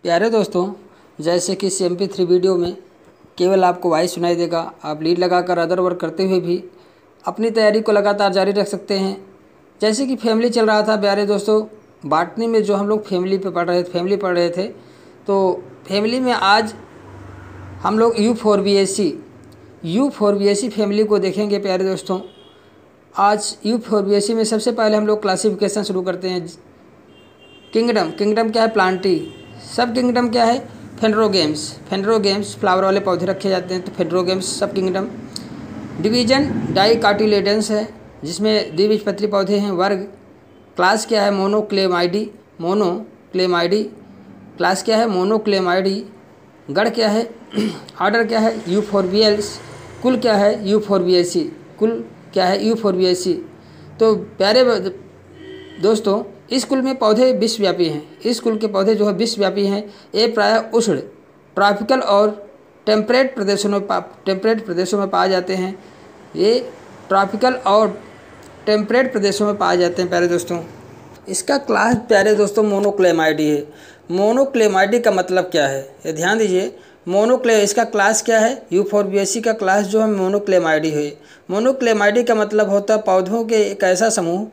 प्यारे दोस्तों, जैसे कि CMP3 वीडियो में केवल आपको वॉइस सुनाई देगा, आप लीड लगाकर अदर वर्क करते हुए भी अपनी तैयारी को लगातार जारी रख सकते हैं। जैसे कि फैमिली चल रहा था प्यारे दोस्तों, बॉटनी में जो हम लोग फैमिली पढ़ रहे थे, तो फैमिली में आज हम लोग U4BSc फैमिली को देखेंगे। प्यारे दोस्तों, आज U4BSc में सबसे पहले हम लोग क्लासिफिकेशन शुरू करते हैं। किंगडम क्या है? प्लांटी। सब किंगडम क्या है? फेनरोगेम्स फ्लावर वाले पौधे रखे जाते हैं, तो फेनरोगेम्स सब किंगडम। डिवीजन डाइकाटिलेडन्स है, जिसमें द्विबीजपत्री पौधे हैं। वर्ग क्लास क्या है? मोनोक्लेमाइडी। क्लास क्या है? मोनोक्लेमाइडी। गण क्या है? ऑर्डर क्या है? यूफोरबियल्स। कुल क्या है? U4BSc। तो प्यारे दोस्तों, इस कुल में पौधे विश्वव्यापी हैं। इस कुल के पौधे जो है विश्वव्यापी हैं। ये प्रायः उष्ण ट्रॉपिकल और टेम्परेट प्रदेशों में पाए जाते हैं। ये ट्रॉपिकल और टेम्परेट प्रदेशों में पाए जाते हैं। प्यारे दोस्तों, इसका क्लास प्यारे दोस्तों मोनोक्लेमाइडी है। मोनोक्लेमाइडी का मतलब क्या है, ये ध्यान दीजिए। इसका क्लास क्या है? U4BSc का क्लास जो है मोनोक्लेमाइडी है। मोनोक्लेमाइडी का मतलब होता है पौधों के एक ऐसा समूह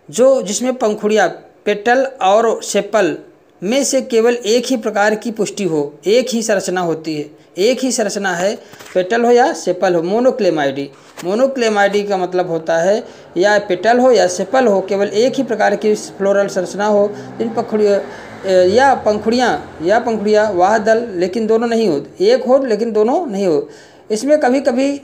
जिसमें पंखुड़ियाँ, पेटल और सेपल में से केवल एक ही प्रकार की पुष्टि हो, एक ही संरचना होती है। एक ही संरचना है, पेटल हो या सेपल हो। मोनोक्लेमाइडी का मतलब होता है या पेटल हो या सेपल हो, केवल एक ही प्रकार की फ्लोरल संरचना हो। इन पंखुड़ियाँ वाह दल लेकिन दोनों नहीं हो, एक हो लेकिन दोनों नहीं हो। इसमें कभी कभी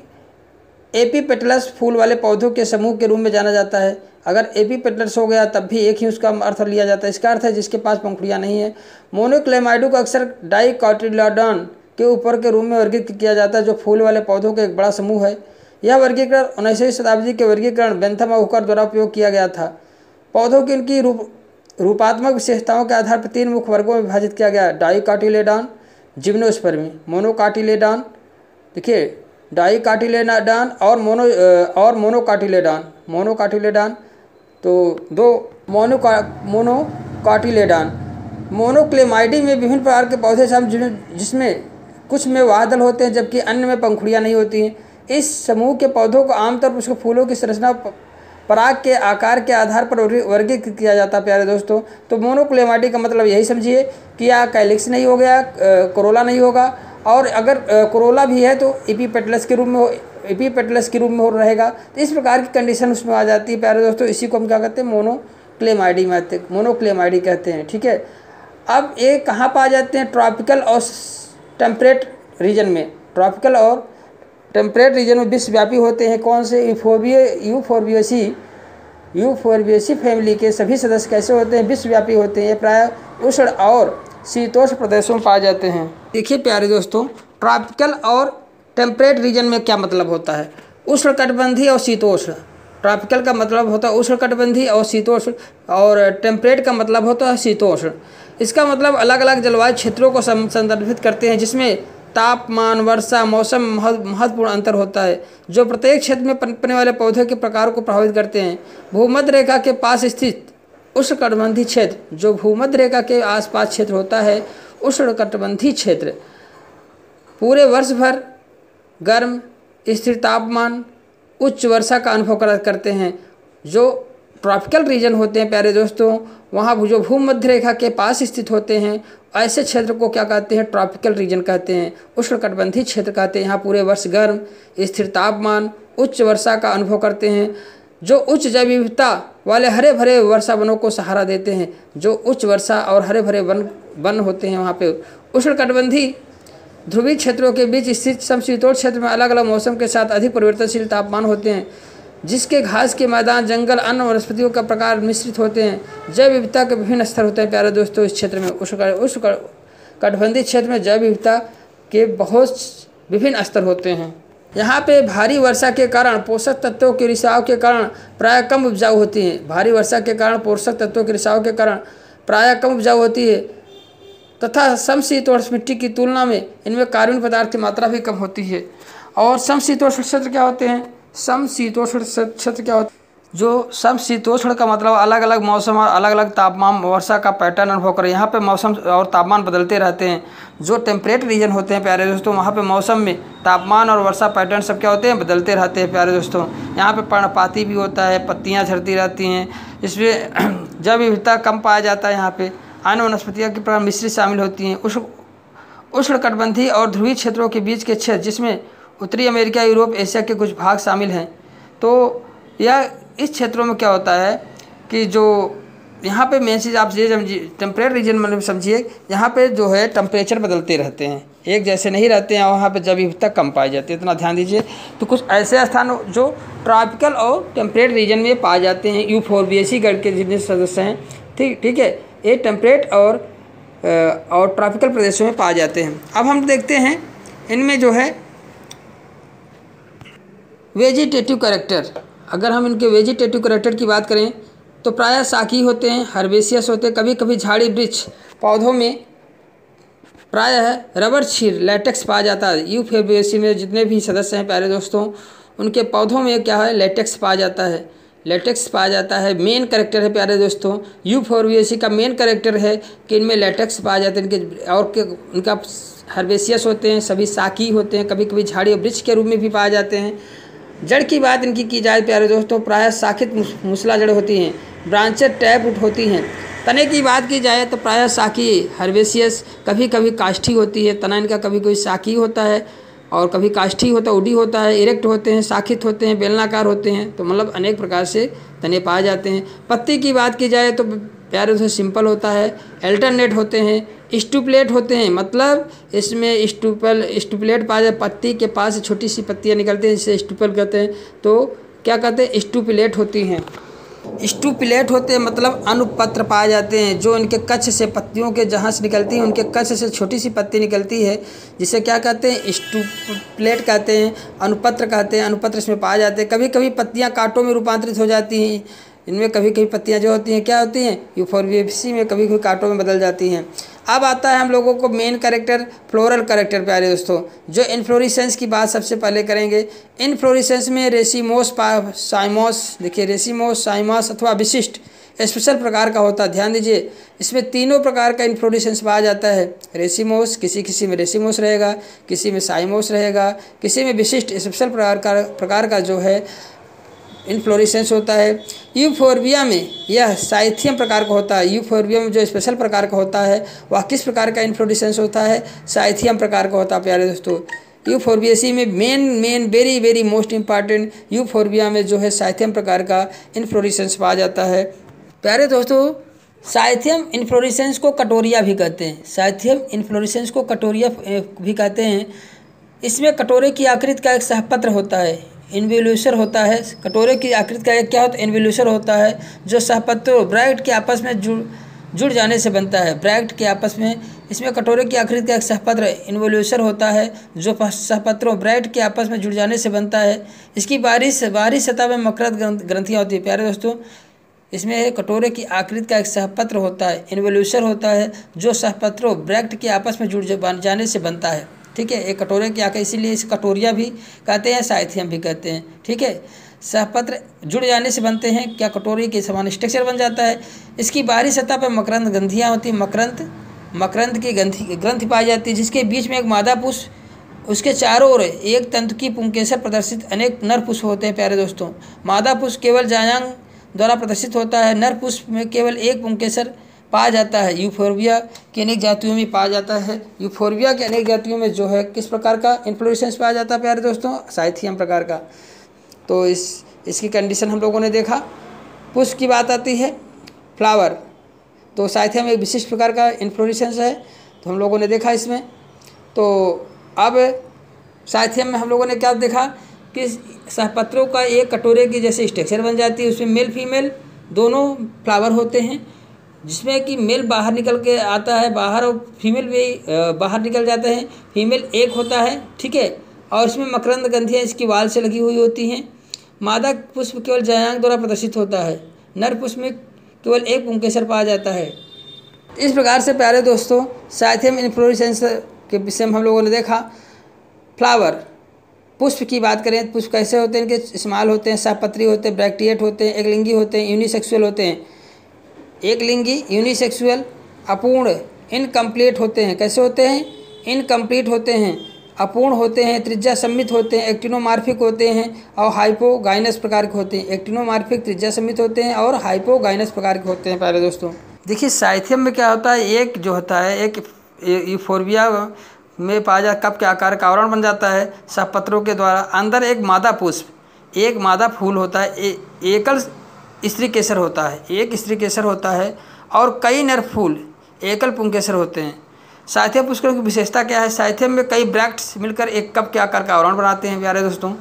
एपीपेटलस फूल वाले पौधों के समूह के रूप में जाना जाता है। अगर एपीपेटलस हो गया तब भी एक ही उसका अर्थ लिया जाता है। इसका अर्थ है जिसके पास पंखुड़ियाँ नहीं है। मोनोक्लेमाइडो को अक्सर डाइकोटिलेडॉन के ऊपर के रूप में वर्गीकृत किया जाता है, जो फूल वाले पौधों का एक बड़ा समूह है। यह वर्गीकरण 19वीं शताब्दी के वर्गीकरण बेंथम और हुकर द्वारा उपयोग किया गया था। पौधों की इनकी रूपात्मक विशेषताओं के आधार पर 3 मुख्य वर्गों में विभाजित किया गया: डाइकोटिलेडॉन, जिम्नोस्पर्मी, मोनोकाटिलेडॉन। देखिए, डाइकाटिलेडॉन और मोनोकाटिलेडॉन। तो दो मोनोकाटिलेडॉन। मोनोक्लेमाइडी में विभिन्न प्रकार के पौधे शामिल, जिसमें कुछ में वाहदल होते हैं जबकि अन्य में पंखुड़ियाँ नहीं होती हैं। इस समूह के पौधों को आमतौर पर उसके फूलों की संरचना, पराग के आकार के आधार पर वर्गीकृत किया जाता है। प्यारे दोस्तों, तो मोनोक्लेमाइडी का मतलब यही समझिए कि या कैलिक्स नहीं हो गया, कोरोला नहीं होगा, और अगर कोरोला भी है तो एपीपेटलस के रूप में हो रहेगा। तो इस प्रकार की कंडीशन उसमें आ जाती है। प्यारे दोस्तों, इसी को हम क्या कहते हैं? मोनोक्लेमाइडी कहते हैं। ठीक है, अब ये कहाँ पाए जाते हैं? ट्रॉपिकल और टेम्परेट रीजन में। ट्रॉपिकल और टेम्परेट रीजन में विश्वव्यापी होते हैं। कौन से? U4BSc फैमिली के सभी सदस्य कैसे होते हैं? विश्वव्यापी होते हैं। ये प्रायः उष्ण और शीतोष्ण प्रदेशों में पाए जाते हैं। देखिए प्यारे दोस्तों, ट्रॉपिकल और टेम्परेट रीजन में क्या मतलब होता है? उष्णकटिबंधीय और शीतोष्ण। ट्रॉपिकल का मतलब होता है उष्णकटिबंधीय और शीतोष्ण, और टेम्परेट का मतलब होता है शीतोष्ण। इसका मतलब अलग अलग जलवायु क्षेत्रों को संदर्भित करते हैं, जिसमें तापमान, वर्षा, मौसम महत्वपूर्ण अंतर होता है, जो प्रत्येक क्षेत्र में पनपने वाले पौधे के प्रकार को प्रभावित करते हैं। भूमध्य रेखा के पास स्थित उष्णकटिबंधीय क्षेत्र, जो भूमध्य रेखा के आसपास क्षेत्र होता है, उष्णकटिबंधीय क्षेत्र पूरे वर्ष भर गर्म, स्थिर तापमान, उच्च वर्षा का अनुभव करते हैं। जो ट्रॉपिकल रीजन होते हैं प्यारे दोस्तों, वहाँ जो भूमध्य रेखा के पास स्थित होते हैं, ऐसे क्षेत्र को क्या कहते हैं? ट्रॉपिकल रीजन कहते हैं, उष्णकटिबंधीय क्षेत्र कहते हैं। यहाँ पूरे वर्ष गर्म, स्थिर तापमान, उच्च वर्षा का अनुभव करते हैं, जो उच्च जैव विविधता वाले हरे भरे वर्षा वनों को सहारा देते हैं। जो उच्च वर्षा और हरे भरे वन होते हैं वहाँ पे। उष्णकटिबंधीय ध्रुवीय क्षेत्रों के बीच स्थित समशीतोष्ण क्षेत्र में अलग अलग मौसम के साथ अधिक परिवर्तनशील तापमान होते हैं, जिसके घास के मैदान, जंगल, अन्य वनस्पतियों का प्रकार मिश्रित होते हैं। जैव विविधता के विभिन्न स्तर होते हैं। प्यारे दोस्तों, इस क्षेत्र में उष्णकटिबंधीय क्षेत्र में जैव विविधता के बहुत विभिन्न स्तर होते हैं। यहाँ पे भारी वर्षा के कारण पोषक तत्वों के रिसाव के कारण प्रायः कम उपजाऊ होती है। भारी वर्षा के कारण पोषक तत्वों के रिसाव के कारण प्रायः कम उपजाऊ होती है, तथा समशीतोष्ण मिट्टी की तुलना में इनमें कार्बन पदार्थ की मात्रा भी कम होती है। और समशीतोष्ण क्षेत्र क्या होते हैं? समशीतोष्ण क्षेत्र क्या होते हैं? जो समशीतोष्ण का मतलब अलग अलग मौसम और अलग अलग तापमान वर्षा का पैटर्न अनुभव करें। यहाँ पे मौसम और तापमान बदलते रहते हैं। जो टेम्परेट रीजन होते हैं प्यारे दोस्तों, वहाँ पे मौसम में तापमान और वर्षा पैटर्न सब क्या होते हैं, बदलते रहते हैं प्यारे दोस्तों। यहाँ पे पर्णपाती भी होता है, पत्तियाँ झड़ती रहती हैं। इसमें जैव विविधता कम पाया जाता है। यहाँ पे अन्य वनस्पतियों की प्रकार मिश्रित शामिल होती हैं। उष्णकटिबंधीय और ध्रुवीय क्षेत्रों के बीच के क्षेत्र, जिसमें उत्तरी अमेरिका, यूरोप, एशिया के कुछ भाग शामिल हैं। तो यह इस क्षेत्रों में क्या होता है कि जो यहाँ पे मेन चीज़ आप ये समझिए, टेम्परेट रीजन मतलब समझिए, यहाँ पे जो है टेम्परेचर बदलते रहते हैं, एक जैसे नहीं रहते हैं। वहाँ पे जैव विविधता कम पाई जाती है, इतना ध्यान दीजिए। तो कुछ ऐसे स्थान जो ट्रॉपिकल और टेम्परेट रीजन में पाए जाते हैं, यूफोर्बिएसी गण के जितने सदस्य हैं, ठीक है, ये टेम्परेट और ट्रॉपिकल प्रदेशों में पाए जाते हैं। अब हम देखते हैं इनमें जो है वेजिटेटिव कैरेक्टर। अगर हम इनके वेजिटेटिव कैरेक्टर की बात करें तो प्रायः शाकी होते हैं, हर्बेसियस होते हैं, कभी कभी झाड़ी वृक्ष पौधों में प्रायः रबर क्षीर लैटेक्स पाया जाता है। यूफोर्बिएसी में जितने भी सदस्य हैं प्यारे दोस्तों, उनके पौधों में क्या है, लेटेक्स पाया जाता है, लेटेक्स पाया जाता है। मेन कैरेक्टर है प्यारे दोस्तों, यूफोर्बिएसी का मेन कैरेक्टर है कि इनमें लेटेक्स पाया जाता है। इनके और के उनका हर्बेसियस होते हैं, सभी शाकी होते हैं, कभी कभी झाड़ी और वृक्ष के रूप में भी पाए जाते हैं। जड़ की बात इनकी की जाए प्यारे दोस्तों, प्रायः शाखित मूसला जड़ होती हैं, ब्रांचेड टैप रूट होती हैं। तने की बात की जाए तो प्रायः शाकी हर्बेसियस, कभी कभी काष्ठी होती है। तना इनका कभी कभी शाकी होता है और कभी काष्ठी होता है, उडी होता है, इरेक्ट होते हैं, शाखित होते हैं, बेलनाकार होते हैं। तो मतलब अनेक प्रकार से तने पाए जाते हैं। पत्ती की बात की जाए तो प्यारे दोस्तों सिंपल होता है, अल्टरनेट होते हैं, स्टुपलेट होते हैं। मतलब इसमें स्टुपलेट पाया जाए, पत्ती के पास छोटी सी पत्तियाँ निकलती हैं जिसे स्टुपल कहते हैं। तो क्या कहते हैं, स्टुपलेट होती हैं। स्टुपलेट होते हैं मतलब अनुपत्र पाए जाते हैं। जो इनके कच्छ से पत्तियों के जहाँ से निकलती हैं, उनके कच्छ से छोटी सी पत्ती निकलती है, जिसे क्या कहते हैं, स्टुपलेट कहते हैं, अनुपत्र कहते हैं। अनुपत्र इसमें पाए जाते हैं। कभी कभी पत्तियाँ कांटों में रूपांतरित हो जाती हैं। इनमें कभी कभी पत्तियाँ जो होती हैं क्या होती हैं, यूफोर्बिएसी में कभी कभी कांटों में बदल जाती हैं। अब आता है हम लोगों को मेन कैरेक्टर, फ्लोरल कैरेक्टर प्यारे दोस्तों। जो इन्फ्लोरेसेंस की बात सबसे पहले करेंगे। इन्फ्लोरेसेंस में रेसिमोस साइमोस, देखिए रेसिमोस, साइमोस अथवा विशिष्ट स्पेशल प्रकार का होता है। ध्यान दीजिए, इसमें तीनों प्रकार का इन्फ्लोरेसेंस पाया जाता है। रेसिमोस, किसी में रेसिमोस रहेगा, किसी में साइमोस रहेगा, किसी में विशिष्ट स्पेशल प्रकार का जो है इन्फ्लोरेसेंस होता है। यूफोर्बिया में यह साइथियम प्रकार का होता है। यूफोर्बिया में जो स्पेशल प्रकार का होता है वह किस प्रकार का इन्फ्लोरेसेंस होता है, साइथियम प्रकार का होता है प्यारे दोस्तों। यूफोर्बिएसी में main very most important, euphorbia में जो है साइथियम प्रकार का इन्फ्लोरेसेंस पाया जाता है प्यारे दोस्तों। साइथियम इन्फ्लोरेसेंस को कटोरिया भी कहते हैं। साइथियम इन्फ्लोरेसेंस को कटोरिया भी कहते हैं। इसमें कटोरे की आकृति का एक सहपत्र होता है, इन्वोल्यूशन होता है। कटोरे की आकृति का एक क्या होता है, इन्वोल्यूशन होता है, जो सहपत्रों ब्रैकेट के आपस में जुड़ जाने से बनता है। ब्रैकेट के आपस में इसमें कटोरे की आकृति का एक सहपत्र इन्वोल्यूशन होता है, जो सहपत्रों ब्रैकेट के आपस में जुड़ जाने से बनता है। इसकी बाहरी सतह में मकरंद ग्रंथियाँ होती है प्यारे दोस्तों। इसमें कटोरे की आकृति का एक सहपत्र होता है, इन्वोल्यूशन होता है, जो सहपत्रों ब्रैकेट के आपस में जुड़ जाने से बनता है। ठीक है, एक कटोरे की आकार, इसीलिए इस कटोरिया भी कहते हैं, साइथियम भी कहते हैं। ठीक है, सहपत्र जुड़ जाने से बनते हैं, क्या कटोरे के समान स्ट्रक्चर बन जाता है। इसकी बाहरी सतह पर मकरंद ग्रंथियाँ होती हैं, मकरंद की ग्रंथि पाई जाती है, जिसके बीच में एक मादा पुष्प, उसके चारों ओर एक तंतुकी पुंकेसर प्रदर्शित अनेक नर पुष्प होते हैं प्यारे दोस्तों। मादा पुष्प केवल जायांग द्वारा प्रदर्शित होता है, नर पुष्प में केवल एक पुंकेसर पाया जाता है। यूफोर्बिया की अनेक जातियों में पाया जाता है। यूफोर्बिया के अनेक जातियों में जो है किस प्रकार का इन्फ्लोरेसेंस पाया जाता है प्यारे दोस्तों, साइथियम प्रकार का। तो इसकी कंडीशन हम लोगों ने देखा। पुष्प की बात आती है, फ्लावर, तो साइथियम एक विशिष्ट प्रकार का इन्फ्लोरेसेंस है, तो हम लोगों ने देखा इसमें। तो अब साइथियम में हम लोगों ने क्या देखा कि सहपत्रों का एक कटोरे की जैसे स्ट्रक्चर बन जाती है, उसमें मेल फीमेल दोनों फ्लावर होते हैं, जिसमें कि मेल बाहर निकल के आता है बाहर और फीमेल भी बाहर निकल जाते हैं। फीमेल एक होता है, ठीक है, और इसमें मकरंद ग्रंथियाँ इसकी वाल से लगी हुई होती हैं। मादा पुष्प केवल जायांग द्वारा प्रदर्शित होता है, नर पुष्प में केवल एक पुंकेसर पाया जाता है। इस प्रकार से प्यारे दोस्तों साइथियम इन्फ्लोरेसेंस के विषय में हम लोगों ने देखा। फ्लावर, पुष्प की बात करें, पुष्प कैसे होते हैं, इनके स्मॉल होते हैं, सहपत्री होते हैं, ब्रैक्टिएट होते हैं, एक लिंगी होते हैं, यूनिसेक्सुअल होते हैं। एक लिंगी, यूनिसेक्सुअल, अपूर्ण, इनकम्प्लीट होते हैं। कैसे होते हैं? इनकम्प्लीट होते हैं, अपूर्ण होते हैं, त्रिज्या सम्मित होते हैं, एक्टिनोमार्फिक होते हैं और हाइपोगाइनस प्रकार के होते हैं। एक्टिनोमार्फिक, त्रिज्या सम्मित होते हैं और हाइपोगाइनस प्रकार के होते हैं। प्यारे दोस्तों देखिए साइथियम में क्या होता है, एक जो होता है एक यूफोर्बिया में पाया जाता, कप के आकार का आवरण बन जाता है सहपत्रों के द्वारा। अंदर एक मादा पुष्प, एक मादा फूल होता है, एकल स्त्री केसर होता है, एक स्त्री केसर होता है और कई नर फूल एकल पुंकेसर होते हैं। साइथियम पुष्पों की विशेषता क्या है? साइथियम में कई ब्रैक्ट्स मिलकर एक कप के आकार का आवरण बनाते हैं। प्यारे दोस्तों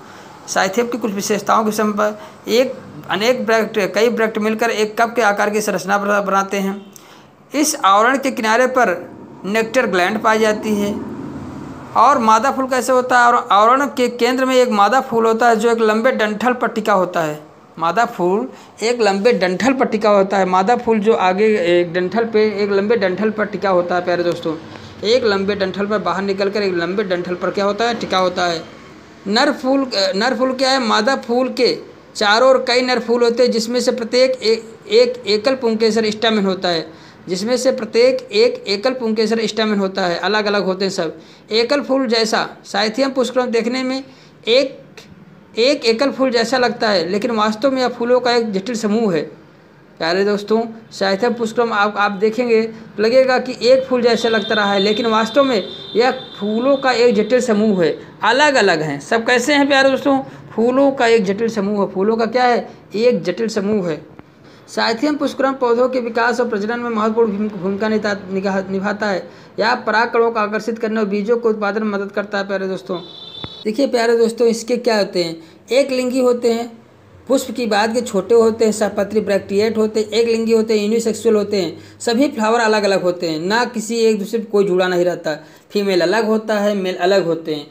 साइथियम की कुछ विशेषताओं के समय पर कई ब्रैक्ट मिलकर एक कप के आकार की संरचना बनाते हैं। इस आवरण के किनारे पर नेक्टर ग्लैंड पाई जाती है। और मादा फूल कैसे होता है? और आवरण के केंद्र में एक मादा फूल होता है जो एक लंबे डंठल पर टिका होता है। मादा फूल एक लंबे डंठल पर टिका होता है। मादा फूल जो आगे एक डंठल पे, एक लंबे डंठल पर टिका होता है। प्यारे दोस्तों एक लंबे डंठल पर बाहर निकलकर एक लंबे डंठल पर क्या होता है? टिका होता है। नर फूल क्या है? मादा फूल के चारों ओर कई नर फूल होते हैं जिसमें से प्रत्येक एक एकल पुंकेसर स्टैमेन होता है। जिसमें से प्रत्येक एक एकल पुंकेसर स्टैमेन होता है। अलग अलग होते हैं सब। एकल फूल जैसा साइथियम पुष्पक्रम देखने में एक एकल फूल जैसा लगता है, लेकिन वास्तव में यह फूलों का एक जटिल समूह है। प्यारे दोस्तों साइथियम पुष्पक्रम आप देखेंगे तो लगेगा कि एक फूल जैसा लगता रहा है, लेकिन वास्तव में यह फूलों का एक जटिल समूह है। अलग अलग हैं सब। कैसे हैं प्यारे दोस्तों? फूलों का एक जटिल समूह है। फूलों का क्या है? एक जटिल समूह है। साइथियम पुष्पक्रम पौधों के विकास और प्रजनन में महत्वपूर्ण भूमिका निभाता है। यह परागकणों को आकर्षित करने और बीजों को उत्पादन में मदद करता है। प्यारे दोस्तों देखिए प्यारे दोस्तों इसके क्या होते हैं? एक लिंगी होते हैं, पुष्प की बात के छोटे होते हैं, सहपत्री ब्रैक्टिएट होते हैं, एक लिंगी होते हैं, यूनिसेक्सुअल होते हैं। सभी फ्लावर अलग अलग होते हैं, ना किसी एक दूसरे पर कोई जुड़ा नहीं रहता। फीमेल अलग होता है, मेल अलग होते हैं।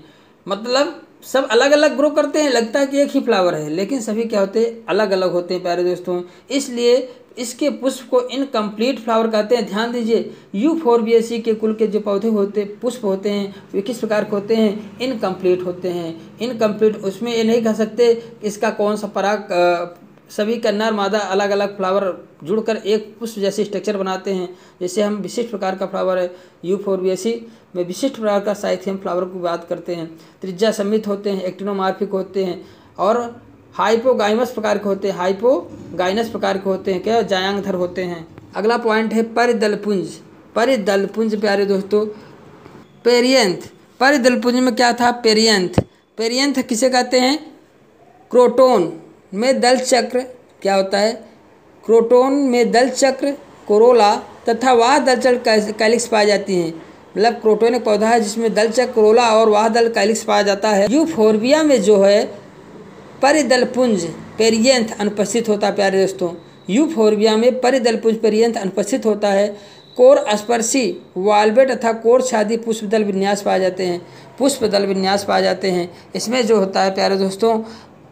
मतलब सब अलग अलग ग्रो करते हैं, लगता है कि एक ही फ्लावर है, लेकिन सभी क्या होते हैं? अलग अलग होते हैं। प्यारे दोस्तों इसलिए इसके पुष्प को इनकम्प्लीट फ्लावर कहते हैं। ध्यान दीजिए यूफोर्बिएसी के कुल के जो पौधे होते पुष्प होते हैं वे किस प्रकार के होते हैं? इनकम्प्लीट होते हैं। इनकम्प्लीट उसमें ये नहीं कह सकते इसका कौन सा पराग, सभी का नर मादा अलग अलग फ्लावर जुड़कर एक पुष्प जैसे स्ट्रक्चर बनाते हैं। जैसे हम विशिष्ट प्रकार का फ्लावर है यूफोर्बिएसी में विशिष्ट प्रकार का साइथियम फ्लावर की बात करते हैं। त्रिज्या सम्मित होते हैं, एक्टिनोमार्फिक होते हैं और हाइपोगाइनस प्रकार के होते हैं। हाइपोगाइनस प्रकार के होते हैं, क्या जायांगधर होते हैं। अगला पॉइंट है परिदलपुंज। परिदलपुंज प्यारे दोस्तों पेरियंथ। परिदलपुंज में क्या था? पेरियंथ। पेरियंथ किसे कहते हैं? क्रोटोन में दल चक्र क्या होता है? क्रोटोन में दल चक्र, कोरोला तथा वाह दल चक्र कैलिक्स पाई जाती हैं। मतलब क्रोटोन एक पौधा है जिसमें दल चक्र, कोरोला और वाह दल कैलिक्स पाया जाता है। यूफोर्बिया में जो है परिदलपुंज पेरियंथ अनुपस्थित होता है। प्यारे दोस्तों यूफोर्बिया में परिदलपुंज पेरियंथ अनुपस्थित होता है। कोर स्पर्शी वाल्वेट तथा कोर छादी पुष्पदल विन्यास पाए जाते हैं। पुष्पदल विन्यास पाए जाते हैं। इसमें जो होता है प्यारे दोस्तों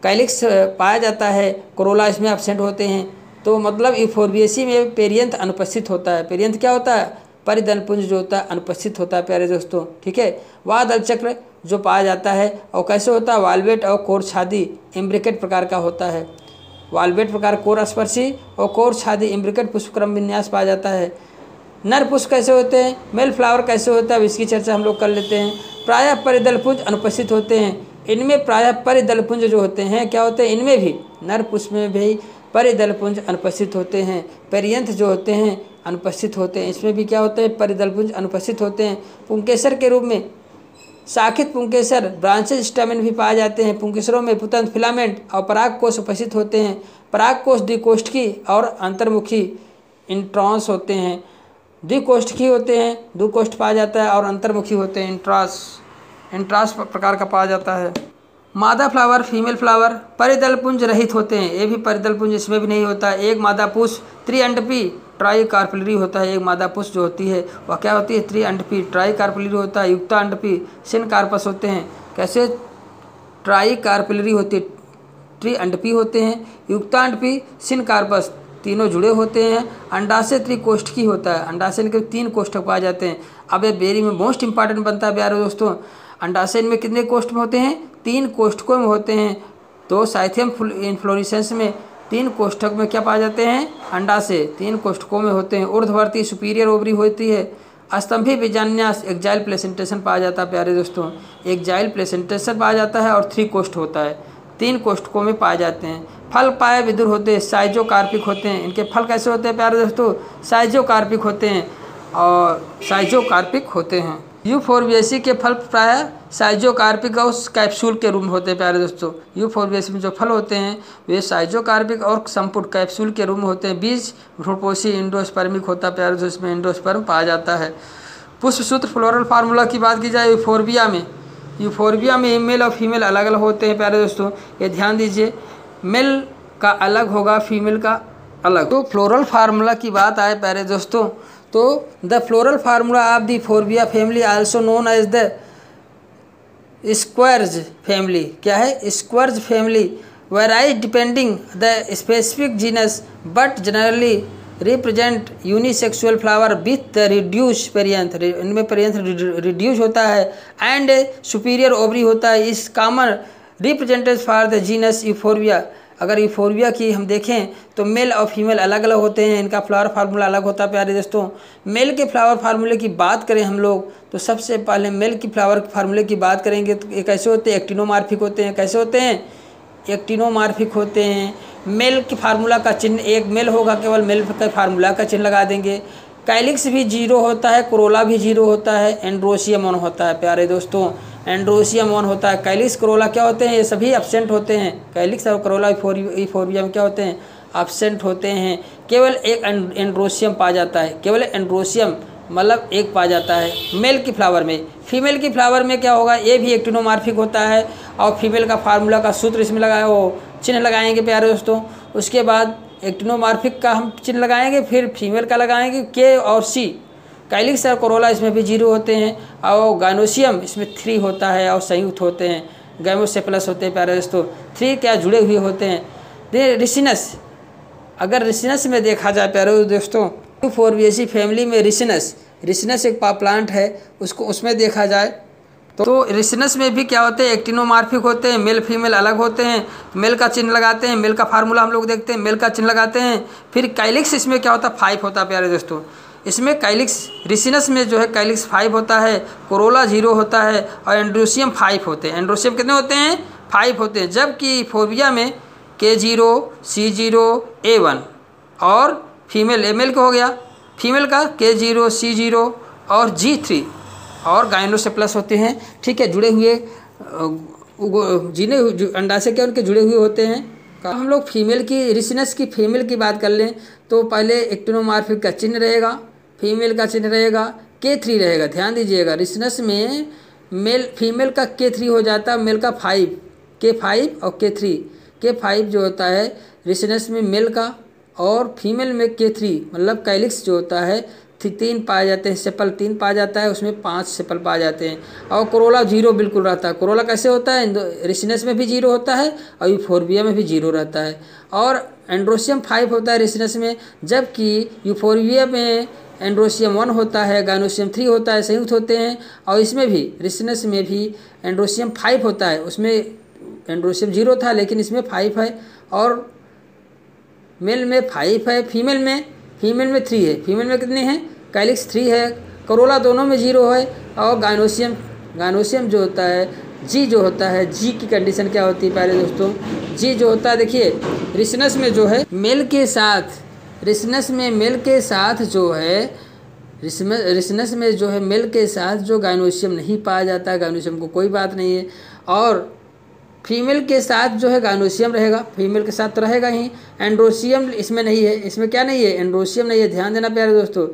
कैलिक्स पाया जाता है, कोरोला इसमें एब्सेंट होते हैं। तो मतलब यूफोर्बिएसी में पेरियंथ अनुपस्थित होता है। पेरियंथ क्या होता है? परिदलपुंज जो होता है अनुपस्थित होता है। प्यारे दोस्तों ठीक है। वाह दल चक्र जो पाया जाता है और कैसे होता है? वाल्वेट और कोर छादी इम्ब्रिकेट प्रकार का होता है। वाल्वेट प्रकार कोर स्पर्शी और कोर छादी इम्ब्रिकेट पुष्पक्रम विन्यास पाया जाता है। नर पुष्प कैसे होते हैं? मेल फ्लावर कैसे होता है? इसकी चर्चा हम लोग कर लेते हैं। प्रायः परिदलपुंज अनुपस्थित होते हैं। इनमें प्रायः परिदलपुंज जो होते हैं क्या होते हैं? इनमें भी नर पुष्प में भी परिदलपुंज अनुपस्थित होते हैं। पेरियंथ जो होते हैं अनुपस्थित होते हैं। इसमें भी क्या होते हैं? परिदलपुंज अनुपस्थित होते हैं। पुंकेसर के रूप में शाखित पुंकेसर ब्रांचेज स्टैमेन भी पाए जाते हैं। पुंकेसरों में पुतंत फिलामेंट और पराग कोष उपस्थित होते हैं। पराग कोष द्विकोष्ठकी और अंतर्मुखी इंट्रॉन्स होते हैं। द्विकोष्ठकी होते हैं, द्विकोष्ठ पाया जाता है और अंतर्मुखी होते हैं, इंट्रास प्रकार का पाया जाता है। मादा फ्लावर फीमेल फ्लावर परिदलपुंज रहित होते हैं। ये भी परिदलपुंज इसमें भी नहीं होता है। एक मादा पुष्प त्रिअंडपी ट्राइकार्पेलरी होता है। एक मादा पुष्प जो होती है वह क्या होती है? त्रिअंडपी ट्राइकार्पेलरी होता है। युक्तांडपी सिनकार्पस होते हैं। कैसे? ट्राइकार्पेलरी होती है, त्रिअंडपी होते हैं, युक्तांडपी सिनकार्पस तीनों जुड़े होते हैं। अंडाशय त्रिकोष्ठकी होता है। अंडाशय के 3 कोष्ठक पाए जाते हैं। अब ये बेरी में मोस्ट इंपॉर्टेंट बनता है प्यारे दोस्तों। अंडाशय में कितने कोष्ठ होते हैं? 3 कोष्ठकों में होते हैं। तो साइथियम इन्फ्लोरेसेंस में 3 कोष्ठक में क्या पाए जाते हैं, अंडाशय 3 कोष्ठकों में होते हैं। ऊर्ध्ववर्ती सुपीरियर ओवरी होती है। स्तंभी बीजान्यास एक्जाइल प्लेसेंटेशन पाया जाता है प्यारे दोस्तों, एक्जाइल प्लेसेंटेशन पाया जाता है और 3 कोष्ठ होता है, 3 कोष्ठकों में पाए जाते हैं। फल पाए विदुर होते हैं, साइजोकार्पिक होते हैं। इनके फल कैसे होते हैं प्यारे दोस्तों, साइजोकार्पिक होते हैं और साइजोकार्पिक होते हैं। यूफोर्बिएसी के फल प्रायः साइजोकार्पिक और कैप्सूल के रूप में होते हैं प्यारे दोस्तों। यूफोर्बिएसी में जो फल होते हैं वे साइजोकार्पिक और संपुट कैप्सूल के रूप में होते हैं। बीज भ्रूणपोषी इंडोस्पर्मिक होता है प्यारे दोस्तों, इसमें इंडोस्पर्म पाया जाता है। पुष्पसूत्र फ्लोरल फार्मूला की बात की जाए यूफोर्बिया में मेल और फीमेल अलग अलग होते हैं प्यारे दोस्तों, ये ध्यान दीजिए, मेल का अलग होगा, फीमेल का अलग। तो फ्लोरल फार्मूला की बात आए प्यारे दोस्तों, तो the floral formula of the Euphorbia family also known as the spurge family, क्या है, spurge family, varies depending the specific genus but generally represent unisexual flower with the reduce perianth, इनमें perianth reduce होता है and superior ovary होता है। Is common represented for the genus Euphorbia. अगर Euphorbia की हम देखें तो मेल और फीमेल अलग अलग होते हैं, इनका फ्लावर फार्मूला अलग होता है प्यारे दोस्तों। मेल के फ्लावर फार्मूले की बात करें हम लोग तो सबसे पहले मेल की फ्लावर फार्मूले की बात करेंगे तो ये कैसे होते हैं, एक्टिनोमार्फिक होते हैं। कैसे होते हैं, एक्टिनोमार्फिक होते हैं। मेल के फार्मूला का चिन्ह एक मेल होगा, केवल मेल का फार्मूला का चिन्ह लगा देंगे। कैलिक्स भी 0 होता है, कोरोला भी 0 होता है, एंड्रोसियम 1 होता है प्यारे दोस्तों, एंड्रोसियम 1 होता है। कैलिक्स कोरोला क्या होते हैं, ये सभी एब्सेंट होते हैं। कैलिक्स और कोरोला यूफोर्बिया में क्या होते हैं, एब्सेंट होते हैं। केवल एक एंड्रोसियम पाया जाता है, केवल एंड्रोसियम मतलब एक पाया जाता है मेल की फ्लावर में। फीमेल की फ्लावर में क्या होगा, ये भी एक्टिनोमार्फिक होता है और फीमेल का फार्मूला का सूत्र इसमें लगाया वो चिन्ह लगाएंगे प्यारे दोस्तों। उसके बाद एक्टिनोमार्फिक का हम चिन्ह लगाएंगे, फिर फीमेल का लगाएंगे के और सी। कैलिक्स और कोरोला इसमें भी 0 होते हैं और गाइनोसियम इसमें 3 होता है और संयुक्त होते हैं, गैमोसेफलस होते हैं प्यारे दोस्तों, 3 क्या जुड़े हुए होते हैं। रिसिनस, अगर रिसिनस में देखा जाए प्यारे दोस्तों, यूफोर्बिएसी फैमिली में रिसिनस एक प्लांट है, उसको उसमें देखा जाए तो रिसिनस में भी क्या होते हैं, एक्टिनोमार्फिक होते हैं, मेल फीमेल अलग होते हैं। मेल का चिन्ह लगाते हैं, मेल का फार्मूला हम लोग देखते हैं, मेल का चिन्ह लगाते हैं। फिर कैलिक्स इसमें क्या होता है, 5 होता है प्यारे दोस्तों। इसमें कैलिक्स रिसिनस में जो है कैलिक्स 5 होता है, कोरोला 0 होता है और एंड्रोसियम 5 होते हैं। एंड्रोसियम कितने होते हैं, 5 होते हैं। जबकि फोर्बिया में K0 C0 A1 और फीमेल मेल का हो गया, फीमेल का K0 C0 और G3 और गाइनोसेफलस होते हैं। ठीक है, जुड़े हुए जिन्हें अंडाशय क्या उनके जुड़े हुए होते हैं। हम लोग फीमेल की रिसिनस की फीमेल की बात कर लें तो पहले एक्टिनोमार्फिक का चिन्ह रहेगा, फीमेल का चिन्ह रहेगा, K3 रहेगा। ध्यान दीजिएगा, रिसिनस में मेल फीमेल का K3 हो जाता है, मेल का 5 K5 और K3। K5 जो होता है रिसिनस में मेल का और फीमेल में K3 मतलब कैलिक्स जो होता है 3 पाए जाते हैं, सेपल 3 पाया जाता है, उसमें 5 सेपल पाए जाते हैं और कोरोला 0 बिल्कुल रहता है। कोरोला कैसे होता है, रिसिनस में भी 0 होता है और यूफोर्बिया में भी 0 रहता है और एंड्रोसियम 5 होता है रिसिनस में, जबकि यूफोर्बिया में एंड्रोसियम 1 होता है, गाइनोसियम 3 होता है, संयुक्त होते हैं। और इसमें भी रिसिनस में भी एंड्रोसियम 5 होता है, उसमें एंड्रोसियम 0 था लेकिन इसमें 5 है और मेल में 5 है, फीमेल में 3 है। फीमेल में कितने हैं, कैलिक्स 3 है, कोरोला दोनों में 0 है और गाइनोसियम जो होता है जी जो होता है, जी की कंडीशन क्या होती है प्यारे दोस्तों, जी जो होता है देखिए रिसिनस में जो है मेल के साथ, रिसिनस में मेल के साथ जो है रिसिनस में जो है मेल के साथ जो गाइनोसियम नहीं पाया जाता है, गाइनोसियम को कोई बात नहीं है। और फीमेल के साथ जो है गाइनोसियम रहेगा, फीमेल के साथ तो रहेगा ही। एंड्रोसियम इसमें नहीं है, इसमें क्या नहीं है, एंड्रोसियम नहीं है। ध्यान देना प्यारे दोस्तों,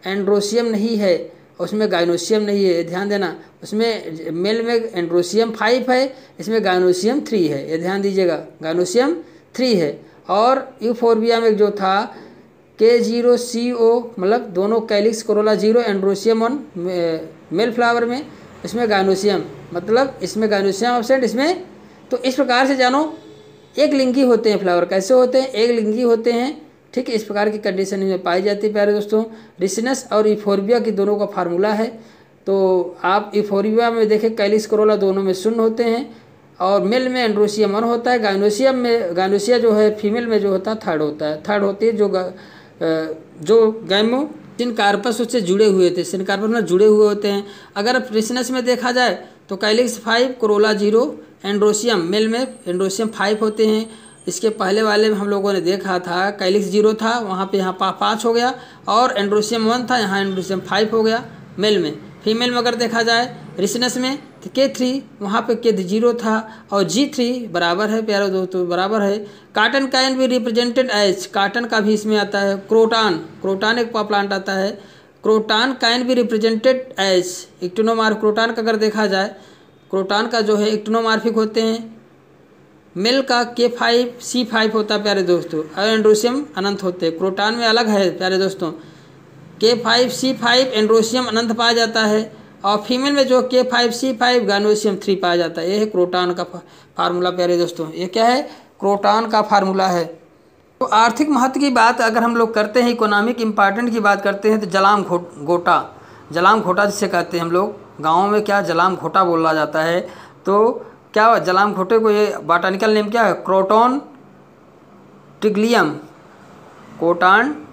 एंड्रोसियम नहीं है, उसमें गाइनोसियम नहीं है, ध्यान देना। उसमें मेल में एंड्रोसियम 5 है, इसमें गाइनोसियम 3 है, ये ध्यान दीजिएगा, गाइनोसियम 3 है। और यूफोर्बिया में जो था K0 CO मतलब दोनों calyx Corolla 0, androecium 1 male flower में, इसमें गाइनोसियम मतलब इसमें गाइनोसियम एब्सेंट, इसमें। तो इस प्रकार से जानो एक लिंगी होते हैं फ्लावर, कैसे होते हैं, एक लिंगी होते हैं। ठीक है, इस प्रकार की कंडीशन में पाई जाती है प्यारे दोस्तों। रिसिनस और यूफोर्बिया की दोनों का फार्मूला है। तो आप यूफोर्बिया में देखें कैलिक्स कोरोला दोनों में 0 होते हैं और मेल में एंड्रोसियम 1 होता है। गायनोसिया जो है फीमेल में जो होता है थर्ड होता है। थर्ड होती है जो गैमोसिन कार्पस उससे जुड़े हुए थे, सिन कार्पस में जुड़े हुए होते हैं। अगर रिसनस में देखा जाए तो कैलिक्स 5, कोरोला 0, एंड्रोसियम मेल में एंड्रोसियम 5 होते हैं। इसके पहले वाले में हम लोगों ने देखा था कैलिक्स 0 था, वहाँ पे यहाँ 5 हो गया, और एंड्रोसियम 1 था, यहाँ एंड्रोसियम 5 हो गया मेल में। फीमेल में अगर देखा जाए रिसनस में तो K3 वहाँ पे K0 था, और G3 बराबर है प्यारे दोस्तों, बराबर है। कार्टन कैन भी रिप्रेजेंटेड एज, कार्टन का भी इसमें आता है। क्रोटान एक प्लांट आता है, क्रोटान कैन भी रिप्रेजेंटेड एज एक्टिनोमार्फ। क्रोटान का अगर देखा जाए, क्रोटान का जो है एक्टिनोमार्फिक होते हैं। मेल का K5 C5 होता है प्यारे दोस्तों, और एंड्रोसियम अनंत होते हैं। क्रोटान में अलग है प्यारे दोस्तों, K5 C5 एंड्रोसियम अनंत पाया जाता है, और फीमेल में जो K5 C5 गायनोसियम 3 पाया जाता है। ये है क्रोटान का फार्मूला प्यारे दोस्तों, ये क्या है, क्रोटान का फार्मूला है। तो आर्थिक महत्व की बात अगर हम लोग करते हैं, इकोनॉमिक इम्पार्टेंट की बात करते हैं, तो जलाम घोटा जिसे कहते हैं हम लोग गाँव में, क्या जलाम घोटा बोला जाता है। तो क्या जलाम घोटे को ये बॉटनिकल नेम क्या है, क्रोटॉन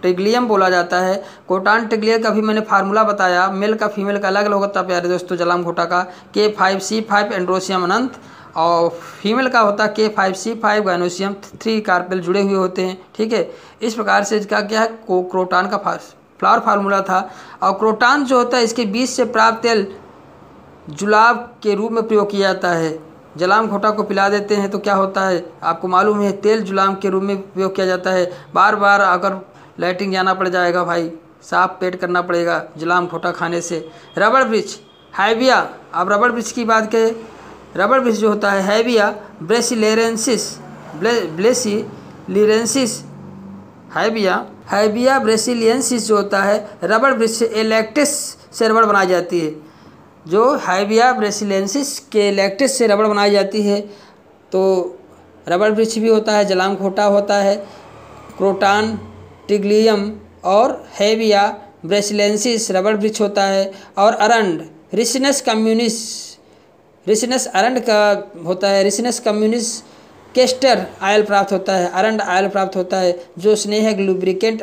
टिग्लियम बोला जाता है। क्रोटॉन टिग्लियम का भी मैंने फार्मूला बताया। मेल का फीमेल का अलग अलग होता है प्यारे दोस्तों जलाम घोटा का, K5 C5 एंड्रोसियम अनंत, और फीमेल का होता है K5 C5 गायनोसियम 3 कार्पेल जुड़े हुए होते हैं। ठीक है, इस प्रकार से इसका क्या है, क्रोटॉन का फ्लावर फार्मूला था। और क्रोटॉन जो होता है इसके बीज से प्राप्त तेल जुलाब के रूप में प्रयोग किया जाता है। जलाम घोटा को पिला देते हैं तो क्या होता है, आपको मालूम है, तेल जुलाम के रूप में प्रयोग किया जाता है। बार बार अगर लैट्रिन जाना पड़ जाएगा भाई, साफ पेट करना पड़ेगा जलाम घोटा खाने से। रबड़ वृक्ष हैविया, अब रबड़ वृक्ष की बात करें, रबड़ वृक्ष जो होता है हैविया ब्रेसिलियंसिस जो होता है रबड़ वृक्ष एलेक्टिस से रबड़ बनाई जाती है। जो हैविया ब्रेसिलियंसिस के लैक्टिस से रबड़ बनाई जाती है। तो रबड़ वृक्ष भी होता है, जलाम घोटा होता है, क्रोटॉन टिग्लियम और हैविया ब्रेसिलियंसिस रबड़ वृक्ष होता है। और अरंड रिसिनस अरंड का होता है, रिसिनस कम्युनिस केस्टर आयल प्राप्त होता है, अरंड आयल प्राप्त होता है, जो स्नेहक लुब्रिकेंट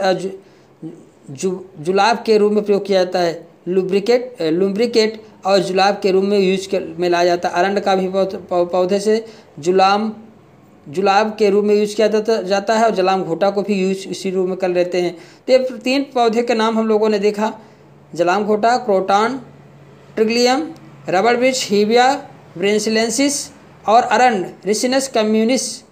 जुलाब के रूप में प्रयोग किया जाता है। लुब्रिकेट और जुलाब के रूप में लाया जाता है। अरंड का भी पौधे से जुलाब के रूप में यूज किया जाता है, और जलाम घोटा को भी यूज इसी रूप में कर लेते हैं। तो ये 3 पौधे के नाम हम लोगों ने देखा, जलाम घोटा, क्रोटॉन टिग्लियम, रबड़ वृक्ष हैविया ब्रेसिलियंसिस और अरंड रिसिनस कम्युनिस।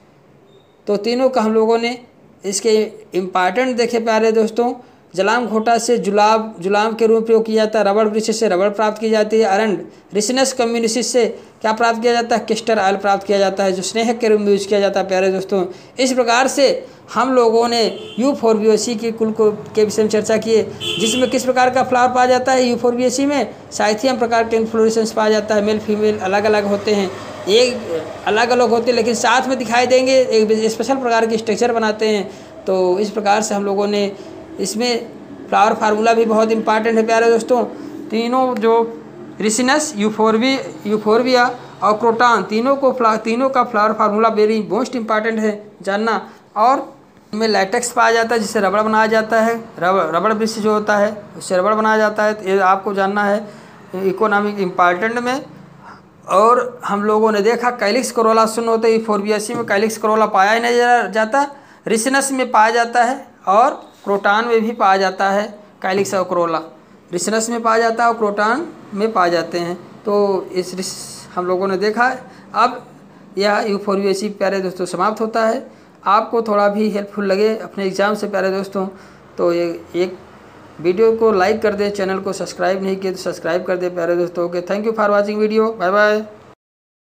तो तीनों का हम लोगों ने इसके इम्पॉर्टेंट देखे प्यारे दोस्तों। जलाम घोटा से जुलाम के रूप में प्रयोग किया जाता है, रबड़ वृक्ष से रबड़ प्राप्त की जाती है, अरंड रिसिनस कम्युनिसिस से क्या प्राप्त किया जाता है, केस्टर आयल प्राप्त किया जाता है, जो स्नेहक के रूप में यूज किया जाता है प्यारे दोस्तों। इस प्रकार से हम लोगों ने यूफोर्बिएसी के कुल के विषय में चर्चा किए, जिसमें किस प्रकार का फ्लावर पाया जाता है। यूफोर्बिएसी में साइथियम प्रकार के इन्फ्लोरेसेंस पाया जाता है, मेल फीमेल अलग अलग होते हैं, एक अलग अलग होते हैं लेकिन साथ में दिखाई देंगे, एक स्पेशल प्रकार की स्ट्रक्चर बनाते हैं। तो इस प्रकार से हम लोगों ने इसमें फ्लावर फार्मूला भी बहुत इंपॉर्टेंट है प्यारे दोस्तों। तीनों जो रिसिनस यूफोर्बिया और क्रोटॉन तीनों का flower formula very most important है जानना। और इनमें लैटेक्स पाया जाता है जिससे रबड़ बनाया जाता है, रबड़ वृक्ष जो होता है उससे रबड़ बनाया जाता है। तो ये आपको जानना है इकोनॉमिक इम्पॉर्टेंट में। और हम लोगों ने देखा कैलिक्स कोरोला शून्य होते हैं, यूफोर्बिएसी में कैलिक्स कोरोला पाया ही नहीं जाता, रिसिनस में पाया जाता है और क्रोटॉन में भी पाया जाता है। कैलिक्स और कोरोला रिसिनस में पाया जाता है और क्रोटॉन में पाए जाते हैं। तो इस हम लोगों ने देखा है। अब यह यूफोर्बिएसी प्यारे दोस्तों समाप्त होता है। आपको थोड़ा भी हेल्पफुल लगे अपने एग्ज़ाम से प्यारे दोस्तों तो ये एक वीडियो को लाइक कर दें, चैनल को सब्सक्राइब नहीं किए तो सब्सक्राइब कर दें प्यारे दोस्तों। Okay, thank you for watching video, bye bye.